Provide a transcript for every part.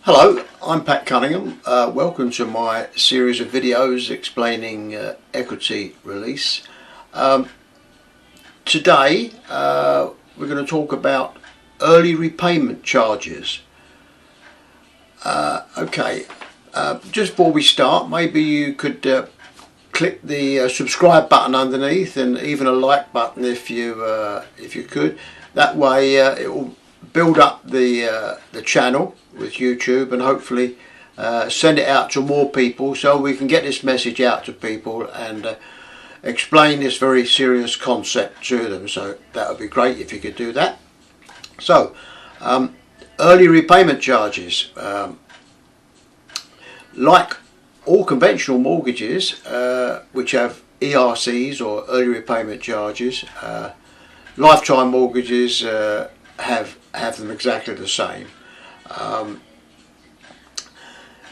Hello, I'm Pat Cunningham. Welcome to my series of videos explaining equity release. Today we're going to talk about early repayment charges. Just before we start, maybe you could click the subscribe button underneath and even a like button if you could. That way it will build up the channel with YouTube and hopefully send it out to more people so we can get this message out to people and explain this very serious concept to them. So that would be great if you could do that. So early repayment charges, like all conventional mortgages which have ERCs or early repayment charges, lifetime mortgages have them exactly the same.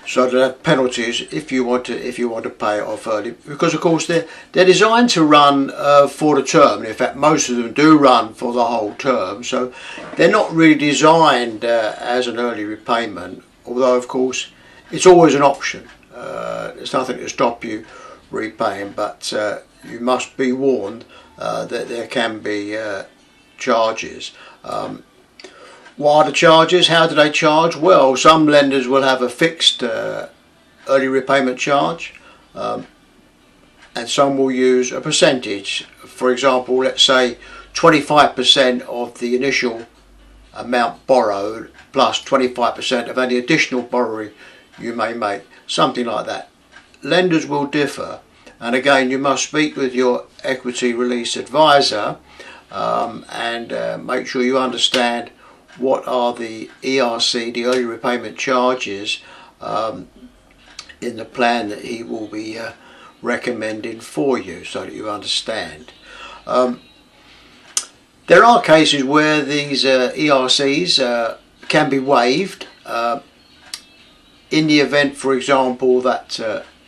So there are penalties if you want to pay it off early, because of course they're designed to run for the term. In fact, most of them do run for the whole term, so they're not really designed as an early repayment, although of course it's always an option. There's nothing to stop you repaying, but you must be warned that there can be charges. What are the charges? How do they charge? Well, some lenders will have a fixed early repayment charge, and some will use a percentage. For example, let's say 25% of the initial amount borrowed plus 25% of any additional borrowing you may make, something like that. Lenders will differ, and again you must speak with your equity release advisor and make sure you understand what are the ERC, the early repayment charges, in the plan that he will be recommending for you, so that you understand. There are cases where these ERCs can be waived in the event, for example, that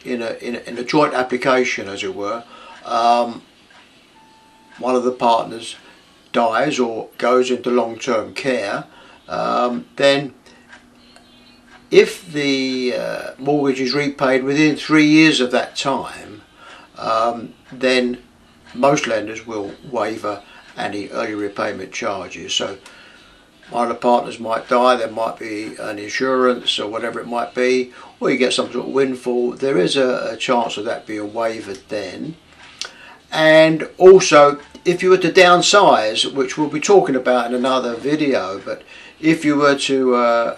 in a joint application, as it were, one of the partners dies or goes into long-term care, then if the mortgage is repaid within 3 years of that time, then most lenders will waive any early repayment charges. So one of the partners might die, there might be an insurance or whatever it might be, or you get some sort of windfall. There is a chance of that being waived then. And also, if you were to downsize, which we'll be talking about in another video, but if you were to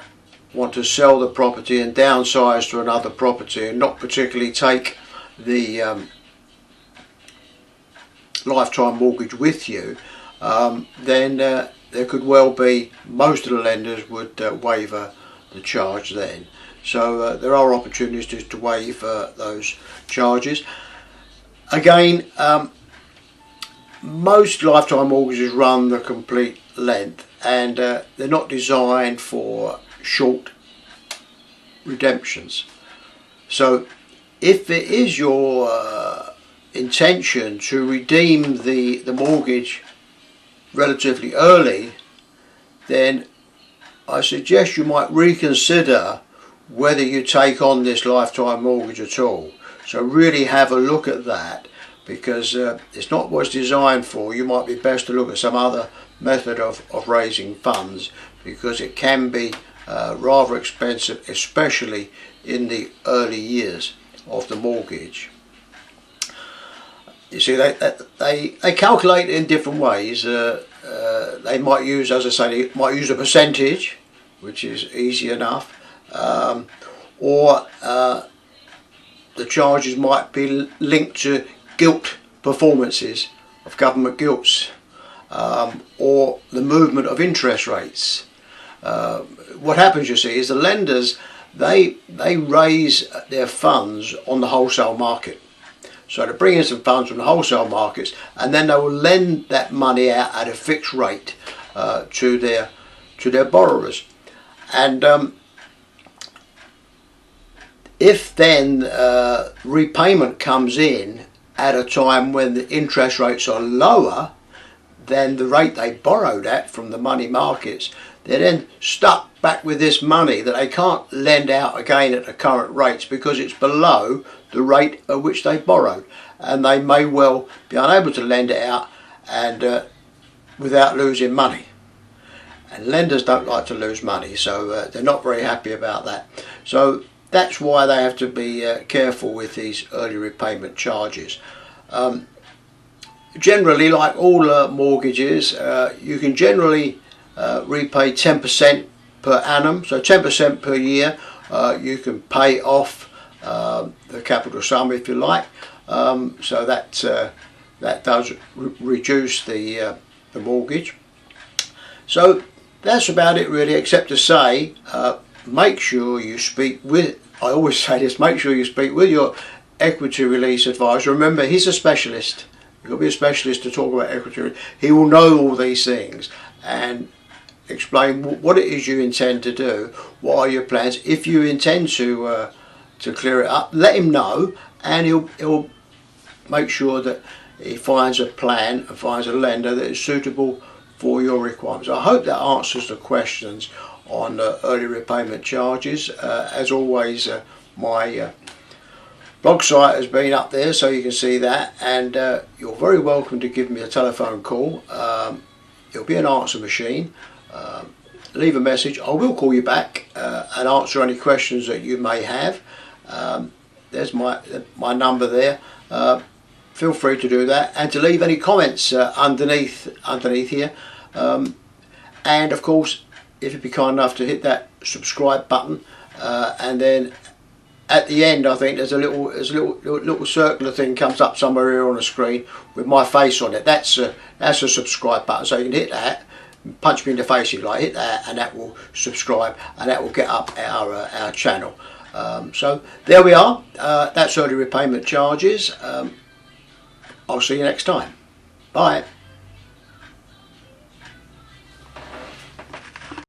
want to sell the property and downsize to another property and not particularly take the lifetime mortgage with you, then there could well be, most of the lenders would waive the charge then. So there are opportunities to waive those charges. Again, most lifetime mortgages run the complete length, and they're not designed for short redemptions. So if it is your intention to redeem the mortgage relatively early, then I suggest you might reconsider whether you take on this lifetime mortgage at all. So really have a look at that, because it's not what it's designed for. You might be best to look at some other method of raising funds, because it can be rather expensive, especially in the early years of the mortgage. You see, they calculate in different ways. They might use, as I say, they might use a percentage, which is easy enough, or the charges might be linked to gilt performances of government gilts, or the movement of interest rates. What happens, you see, is the lenders, they raise their funds on the wholesale market. So they bring in some funds from the wholesale markets, and then they will lend that money out at a fixed rate to their borrowers. And if then repayment comes in at a time when the interest rates are lower than the rate they borrowed at from the money markets, they're then stuck back with this money that they can't lend out again at the current rates because it's below the rate at which they borrowed, and they may well be unable to lend it out and without losing money. And lenders don't like to lose money, so they're not very happy about that. So that's why they have to be careful with these early repayment charges. Generally, like all mortgages, you can generally repay 10% per annum, so 10% per year. You can pay off the capital sum if you like, so that does reduce the mortgage. So that's about it really, except to say make sure you speak with, I always say this, make sure you speak with your equity release advisor. Remember, he's a specialist. You've got to be a specialist to talk about equity release. He will know all these things and explain what it is you intend to do, what are your plans. If you intend to clear it up, let him know, and he'll make sure that he finds a plan and finds a lender that is suitable for your requirements. I hope that answers the questions on early repayment charges. As always, my blog site has been up there, so you can see that, and you're very welcome to give me a telephone call. It'll be an answer machine. Leave a message. I will call you back and answer any questions that you may have. There's my number there. Feel free to do that, and to leave any comments underneath here. And of course, if you'd be kind enough to hit that subscribe button, and then at the end, I think there's a little circular thing comes up somewhere here on the screen with my face on it. That's a subscribe button, so you can hit that. Punch me in the face if you like. Hit that, and that will subscribe, and that will get up our channel. So there we are. That's early repayment charges. I'll see you next time. Bye.